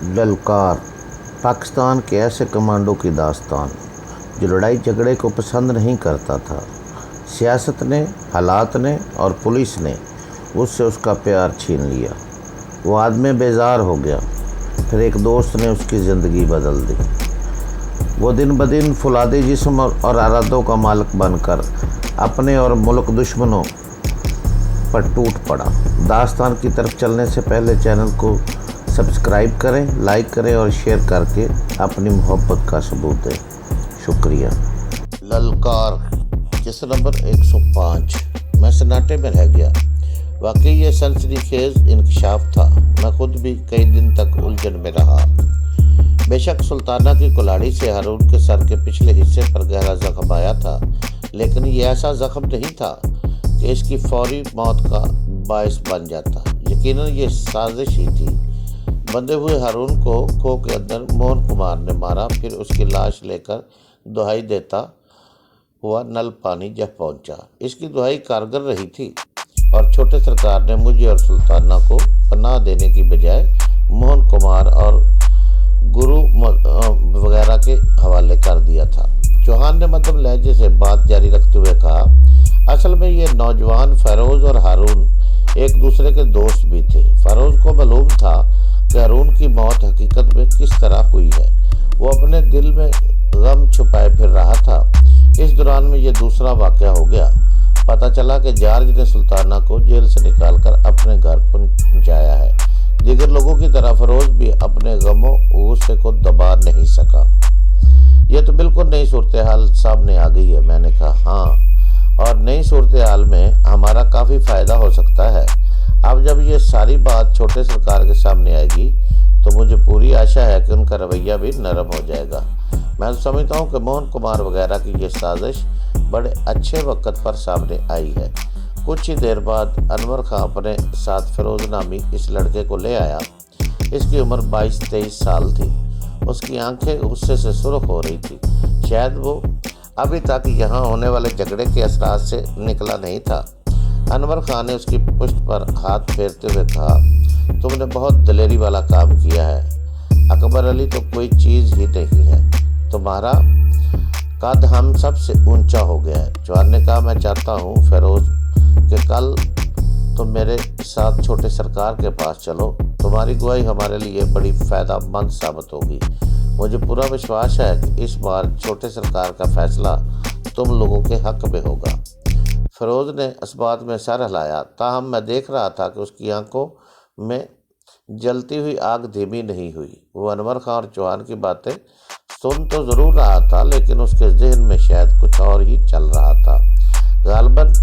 ललकार पाकिस्तान के ऐसे कमांडो की दास्तान जो लड़ाई झगड़े को पसंद नहीं करता था। सियासत ने, हालात ने और पुलिस ने उससे उसका प्यार छीन लिया। वो आदमी बेजार हो गया। फिर एक दोस्त ने उसकी ज़िंदगी बदल दी। वो दिन ब दिन फुलादी जिस्म और इरादों का मालिक बनकर अपने और मुल्क दुश्मनों पर टूट पड़ा। दास्तान की तरफ चलने से पहले चैनल को सब्सक्राइब करें, लाइक करें और शेयर करके अपनी मोहब्बत का सबूत दें। शुक्रिया। ललकार किस्सा नंबर 105। मैं सन्नाटे में रह गया। वाकई ये सनसनीखेज इंकशाफ था। मैं खुद भी कई दिन तक उलझन में रहा। बेशक सुल्ताना की कुल्हाड़ी से हारून के सर के पिछले हिस्से पर गहरा जख्म आया था, लेकिन ये ऐसा जख्म नहीं था कि इसकी फौरी मौत का बायस बन जाता। यकीनन ये साजिश ही थी। बंधे हुए हारून को खो के अंदर मोहन कुमार ने मारा। फिर उसकी लाश लेकर दुहाई देता हुआ नल पानी जब पहुंचा। इसकी दुहाई कारगर रही थी और छोटे सरकार ने मुझे और सुल्ताना को पनाह देने की बजाय मोहन कुमार और गुरु वगैरह के हवाले कर दिया था। चौहान ने मध्यम लहजे से बात जारी रखते हुए कहा, असल में ये नौजवान फरोज और हारून एक दूसरे के दोस्त भी थे। फरोज को मालूम था कि हारून की मौत हकीकत में किस तरह हुई है। वो अपने दिल में गम छुपाए फिर रहा था। इस दौरान में ये दूसरा वाक़या हो गया। पता चला कि जॉर्ज ने सुल्ताना को जेल से निकालकर अपने घर पहुंचाया है। दीगर लोगों की तरह फरोज भी अपने गमों गुस्से को दबा नहीं सका। यह तो बिल्कुल नई सूरत हाल सामने आ गई है। मैंने कहा, हाँ, और नई सूरत हाल में हमारा काफ़ी फ़ायदा हो सकता है। अब जब ये सारी बात छोटे सरकार के सामने आएगी तो मुझे पूरी आशा है कि उनका रवैया भी नरम हो जाएगा। मैं तो समझता हूँ कि मोहन कुमार वगैरह की ये साजिश बड़े अच्छे वक्त पर सामने आई है। कुछ ही देर बाद अनवर खां अपने साथ फिरोज नामी इस लड़के को ले आया। इसकी उम्र 22-23 साल थी। उसकी आंखें गुस्से से सुर्ख हो रही थी। शायद वो अभी तक यहाँ होने वाले झगड़े के असरात से निकला नहीं था। अनवर खां ने उसकी पुश्त पर हाथ फेरते हुए कहा, तुमने बहुत दिलेरी वाला काम किया है। अकबर अली तो कोई चीज़ ही नहीं है। तुम्हारा कद हम सब से ऊंचा हो गया है। चौहान ने कहा, मैं चाहता हूँ फिरोज कि कल तुम मेरे साथ छोटे सरकार के पास चलो। तुम्हारी गवाही हमारे लिए बड़ी फ़ायदेमंद साबित होगी। मुझे पूरा विश्वास है कि इस बार छोटे सरकार का फैसला तुम लोगों के हक में होगा। फिरोज ने इस बात में सर हिलाया। ताहम मैं देख रहा था कि उसकी आंखों में जलती हुई आग धीमी नहीं हुई। वो अनवर खां और चौहान की बातें सुन तो ज़रूर रहा था, लेकिन उसके जहन में शायद कुछ और ही चल रहा था। गालिबन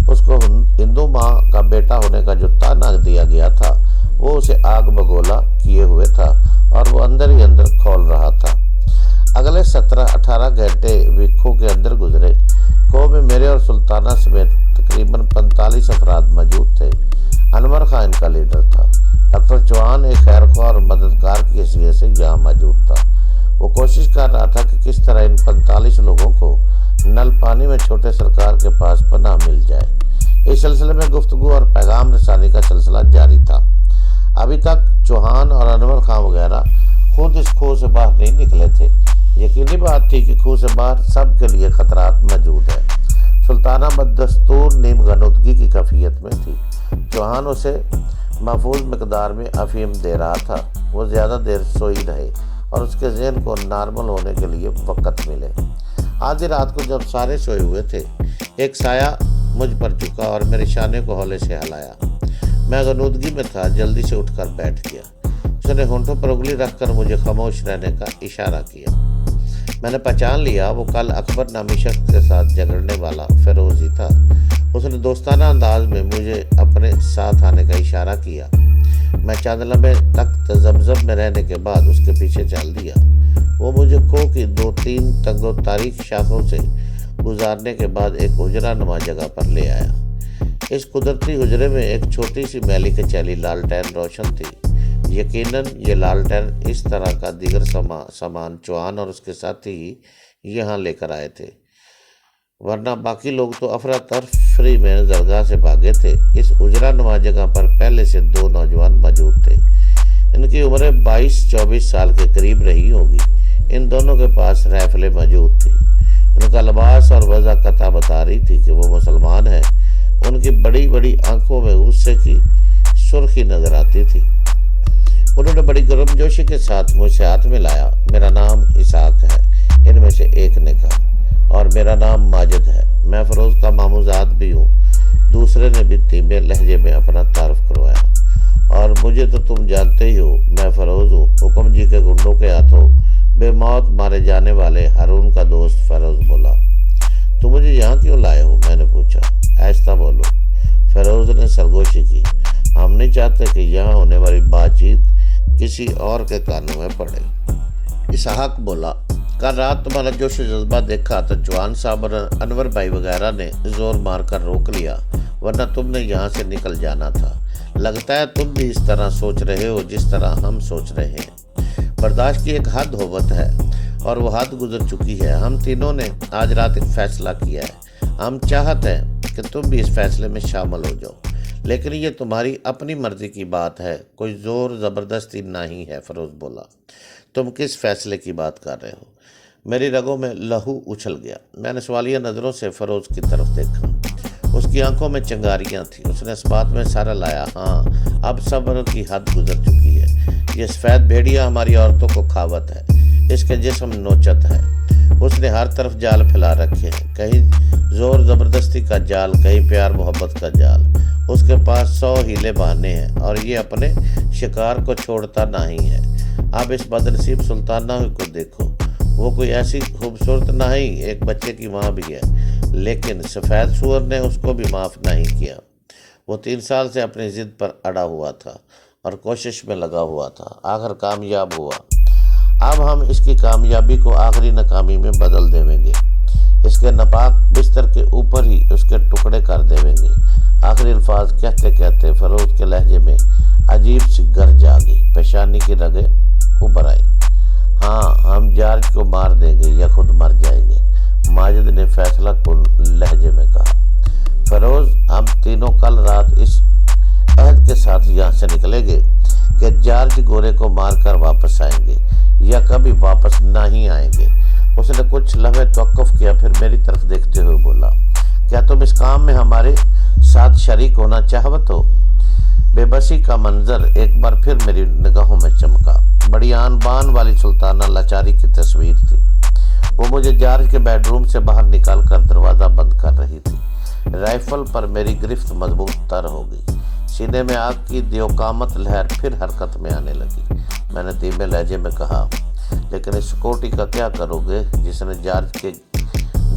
उसको हिंदू माँ का बेटा होने का जो ताना दिया गया था वो उसे आग बगोला किए हुए था और वो अंदर ही अंदर खौल रहा था। अगले 17-18 घंटे विक्खों के अंदर गुजरे। खो में मेरे और सुल्ताना समेत तकरीबन 45 अफराद मौजूद थे। अनवर खां इनका लीडर था। डॉक्टर चौहान एक खैरख्वाह और मददगार की हैसियत से यहाँ मौजूद था। वो कोशिश कर रहा था कि किस तरह इन 45 लोगों को नल पानी में छोटे सरकार के पास पनाह मिल जाए। इस सिलसिले में गुफ्तगू और पैगाम रसानी का सिलसिला जारी था। अभी तक चौहान और अनवर खां वगैरह खुद इस खूह से बाहर नहीं निकले थे। यकीनी बात थी कि खूह से बाहर सब के लिए खतरात मौजूद है। सुल्ताना बदस्तूर नीम गनुदगी की कैफियत में थी। चौहान उसे महफूज मकदार में अफीम दे रहा था। वो ज़्यादा देर सोई रहे और उसके जहन को नॉर्मल होने के लिए वक़्त मिले। आधी रात को जब सारे सोए हुए थे, एक साया मुझ पर झुका और मेरे शाने को हौले से हिलाया। मैं गनुदगी में था, जल्दी से उठकर बैठ गया। उसने होंठों पर उंगली रखकर मुझे खामोश रहने का इशारा किया। मैंने पहचान लिया वो कल अकबर नामी शख्स के साथ झगड़ने वाला फिरोज ही था। उसने दोस्ताना अंदाज में मुझे अपने साथ आने का इशारा किया। मैं चंद लम्हे तक तजब्जब में रहने के बाद उसके पीछे चल दिया। वो मुझे खो की 2-3 तंगो तारीख शाखों से गुजारने के बाद एक हुजरा नुमा जगह पर ले आया। इस कुदरती हुजरे में एक छोटी सी मैली कचैली लालटेन रोशन थी। यकीनन ये लालटेन इस तरह का दीगर सामान चौहान और उसके साथी ही यहाँ लेकर आए थे, वरना बाकी लोग तो अफरा तफरी में दरगाह से भागे थे। इस उजरा नुमा जगह पर पहले से 2 नौजवान मौजूद थे। इन की उम्र 22-24 साल के करीब रही होगी। इन दोनों के पास राइफलें मौजूद थी। उनका लिबास और वज़ाकता बता रही थी कि वो मुसलमान हैं। उनकी बड़ी बड़ी आंखों में गुस्से की सुर्खी नजर आती थी। उन्होंने बड़ी गर्मजोशी के साथ मुझसे हाथ मिलाया। मेरा नाम इसाक है, इनमें से एक ने कहा, और मेरा नाम माजिद है। मैं फ़रोज़ का मामूजाद भी हूँ। दूसरे ने भी धीमे लहजे में अपना तारुफ करवाया। और मुझे तो तुम जानते ही हो, मैं फ़रोज़ हूँ, हुक्म जी के गुंडों के हाथों बेमौत मारे जाने वाले हारून का दोस्त। फ़रोज़ बोला। तुम मुझे यहाँ क्यों लाए हो? मैंने पूछा। आहिस्ता बोलो। फ़रोज़ ने सरगोशी की। हम नहीं चाहते कि यहाँ होने वाली बातचीत किसी और के कानों में पड़े। इसहाक बोला। कल रात तुम्हारा जोश जज्बा देखा तो जवान साहब और अनवर भाई वगैरह ने जोर मार कर रोक लिया, वरना तुमने यहाँ से निकल जाना था। लगता है तुम भी इस तरह सोच रहे हो जिस तरह हम सोच रहे हैं। बर्दाश्त की एक हद होवत है और वो हद गुजर चुकी है। हम तीनों ने आज रात एक फैसला किया है। हम चाहते हैं कि तुम भी इस फैसले में शामिल हो जाओ, लेकिन ये तुम्हारी अपनी मर्जी की बात है, कोई ज़ोर ज़बरदस्ती नहीं है। फ़रोज़ बोला। तुम किस फैसले की बात कर रहे हो? मेरी रगों में लहू उछल गया। मैंने सवालिया नज़रों से फ़रोज़ की तरफ देखा। उसकी आंखों में चिंगारियाँ थी। उसने इस बात में सारा लाया। हाँ, अब सब्र की हद गुजर चुकी है। ये सफ़ेद भेड़िया हमारी औरतों को खावत है, इसके जिस्म नोचत है। उसने हर तरफ जाल फैला रखे हैं, कहीं ज़ोर ज़बरदस्ती का जाल, कहीं प्यार मोहब्बत का जाल। उसके पास 100 हीले बहाने हैं और ये अपने शिकार को छोड़ता नहीं है। अब इस बदनसीब सुल्ताना को देखो, वो कोई ऐसी खूबसूरत नहीं, एक बच्चे की माँ भी है, लेकिन सफ़ेद सूअर ने उसको भी माफ़ नहीं किया। वो 3 साल से अपनी ज़िद पर अड़ा हुआ था और कोशिश में लगा हुआ था, आखिर कामयाब हुआ। अब हम इसकी कामयाबी को आखिरी नाकामी में बदल देवेंगे। इसके नापाक बिस्तर के ऊपर ही उसके टुकड़े कर देवेंगे। आखिरी अल्फाज कहते कहते फ़रोज़ के लहजे में अजीब सी गर्ज आ गई। पेशानी की रगें उभर आई। हाँ, हम जॉर्ज को मार देंगे या खुद मर जाएंगे, माजिद ने फैसला कुन लहजे में कहा। फ़रोज़, हम तीनों कल रात इस अहद के साथ यहाँ से निकलेंगे कि जॉर्ज गोरे को मारकर वापस आएंगे या कभी वापस नहीं आएंगे। उसने कुछ लम्हे तवक्कुफ़ किया, फिर मेरी तरफ देखते हुए बोला, क्या तुम इस काम में हमारे साथ शरीक होना चाहत हो? बेबसी का मंजर एक बार फिर मेरी निगाहों में चमका। बड़ी आन बान वाली सुल्ताना लाचारी की तस्वीर थी। वो मुझे जॉर्ज के बेडरूम से बाहर निकाल कर दरवाज़ा बंद कर रही थी। राइफल पर मेरी गिरफ्त मजबूत तर हो गई। सीने में आग की दियोकामत लहर फिर हरकत में आने लगी। मैंने धीमे लहजे में कहा, लेकिन इस सिक्योरिटी का क्या करोगे जिसने जॉर्ज के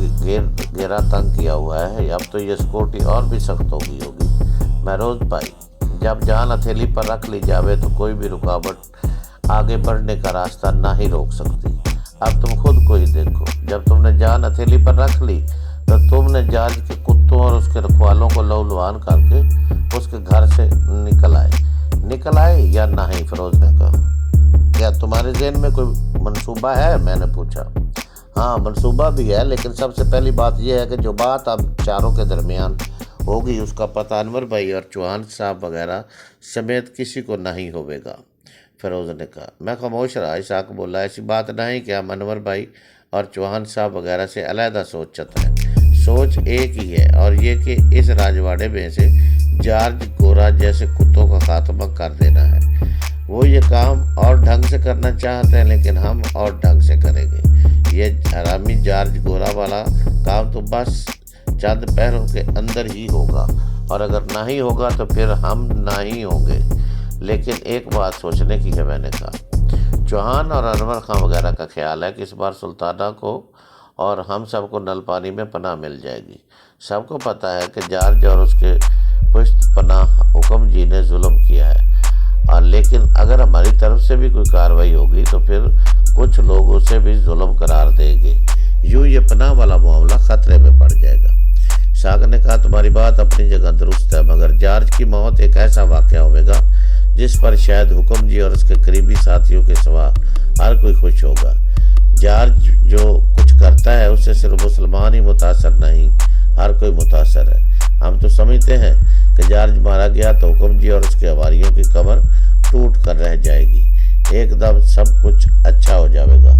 घेरा तंग किया हुआ है? अब तो ये सिक्योरिटी और भी सख्त हो गई होगी। महरोज भाई, जब जान हथेली पर रख ली जावे तो कोई भी रुकावट आगे बढ़ने का रास्ता ना ही रोक सकती। अब तुम खुद को ही देखो, जब तुमने जान हथेली पर रख ली तो तुमने जॉर्ज के कुत्तों और उसके रखवालों को लहूलुहान करके उसके घर से निकल आए या नहीं? फ़रोज़ ने कहा। क्या तुम्हारे ज़हन में कोई मंसूबा है? मैंने पूछा। हाँ, मंसूबा भी है, लेकिन सबसे पहली बात यह है कि जो बात अब चारों के दरमियान होगी उसका पता अनवर भाई और चौहान साहब वगैरह समेत किसी को नहीं होगा। फ़रोज़ ने कहा। मैं खामोश रहा। इसाक बोला, ऐसी बात नहीं कि हम अनवर भाई और चौहान साहब वगैरह से अलहदा सोचते हैं। सोच एक ही है, और ये कि इस राजवाड़े में से जॉर्ज गोरा जैसे कुत्तों का खात्मा कर देना है। वो ये काम और ढंग से करना चाहते हैं, लेकिन हम और ढंग से करेंगे। ये हरामी जॉर्ज गोरा वाला काम तो बस चंद पैरों के अंदर ही होगा, और अगर नहीं होगा तो फिर हम नहीं होंगे। लेकिन एक बात सोचने की है, मैंने कहा। चौहान और अनवर खां वगैरह का ख्याल है कि इस बार सुल्ताना को और हम सबको नल पानी में पनाह मिल जाएगी। सबको पता है कि जॉर्ज और उसके पुश्त पनाह हुक्म जी ने जुल्म किया है, और लेकिन अगर हमारी तरफ से भी कोई कार्रवाई होगी तो फिर कुछ लोग उसे भी जुल्म करार देंगे। यूँ ये पनाह वाला मामला खतरे में पड़ जाएगा। साग ने कहा, तुम्हारी बात अपनी जगह दुरुस्त है, मगर जॉर्ज की मौत एक ऐसा वाक़या होगा जिस पर शायद हुक्म जी और उसके करीबी साथियों के सिवा हर कोई खुश होगा। जॉर्ज जो कुछ करता है उससे सिर्फ मुसलमान ही मुतासर नहीं, हर कोई मुतासर है। हम तो समझते हैं कि जॉर्ज मारा गया तो हुक्म जी और उसके हवारियों की कमर टूट कर रह जाएगी। ایک دم سب کچھ اچھا ہو جائے گا،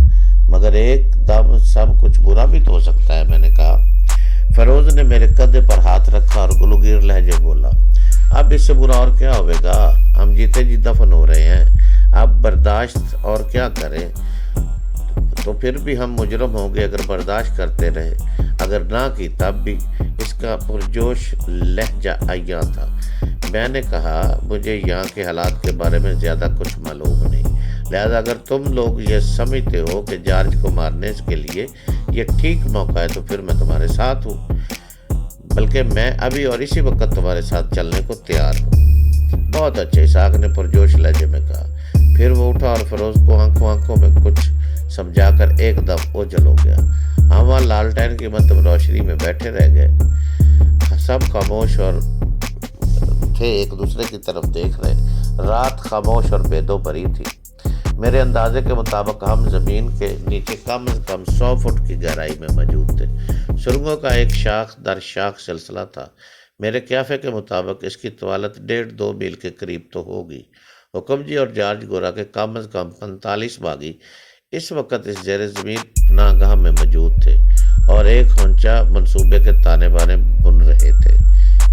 مگر ایک دم سب کچھ برا بھی تو ہو سکتا ہے، میں نے کہا۔ فیروز نے میرے کندھے پر ہاتھ رکھا اور گلوگیر لہجے بولا، اب اس سے برا اور کیا ہوئے گا؟ ہم جیتے جی دفن ہو رہے ہیں، اب برداشت اور کیا کریں؟ تو پھر بھی ہم مجرم ہوں گے اگر برداشت کرتے رہے، اگر نہ کی تب بھی۔ اس کا پرجوش لہجہ عیاں تھا۔ میں نے کہا، مجھے یہاں کے حالات کے بارے میں زیادہ کچھ معلوم نہیں، لہذا اگر تم لوگ یہ سمجھتے ہو کہ جارج کو مارنے کے لیے یہ ٹھیک موقع ہے تو پھر میں تمہارے ساتھ ہوں، بلکہ میں ابھی اور اسی وقت تمہارے ساتھ چلنے کو تیار ہوں۔ بہت اچھے، اسحاق نے پرجوش لہجے میں کہا۔ پھر وہ اٹھا اور فیروز کو آنکھوں میں کچھ سمجھا کر ایک دم اوجھل ہو گیا۔ ہم وہاں لالٹین کی مدھم روشنی میں بیٹھے رہ گئے، سب خاموش اور تھے، ایک دوسرے کی طرف دیکھ رہے۔ رات خاموش اور بیدو بھری تھی۔ میرے اندازے کے مطابق ہم زمین کے نیچے کم از کم 100 فٹ کی گہرائی میں موجود تھے۔ سرنگوں کا ایک شاخ در شاخ سلسلہ تھا۔ میرے قیافے کے مطابق اس کی طوالت 1.5-2 میل کے قریب تو ہوگی۔ حکم جی اور جارج گورا کے کم از کم 45 باغی اس وقت اس زیر زمین پناہ گاہ میں موجود تھے اور ایک ہنچا منصوبے کے تانے بانے بن رہے تھے۔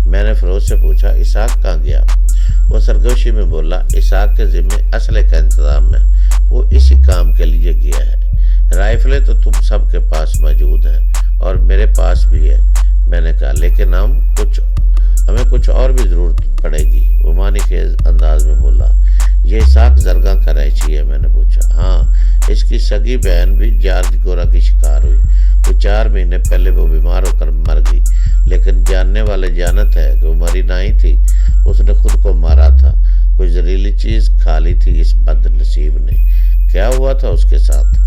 میں نے فیروز سے پوچھا، اسحاق کہاں گیا؟ وہ سرگوشی میں بولا، اسحاق کے ذمے اسلحے کا انتظام ہے، وہ اسی کام کے لیے گیا ہے۔ رائفلیں تو تم سب کے پاس موجود ہیں اور میرے پاس بھی ہے، میں نے کہا، لیکن ہمیں کچھ اور بھی ضرورت پڑے گی، وہ معنی خیز انداز میں بولا۔ یہ اسحاق زرگاں کا رہائشی ہے؟ میں نے پوچھا۔ ہاں، اس کی سگی بہن بھی جارج گورا کی شکار ہوئی، کچھ 4 مہینے پہلے وہ بیمار ہو کر مر گئی، لیکن جاننے والے جانت ہے کہ وہ مری نہیں تھی، اس نے خود کو مارا تھا، کوئی زہریلی چیز کھا لی تھی اس بد نصیب نے۔ کیا ہوا تھا اس کے ساتھ؟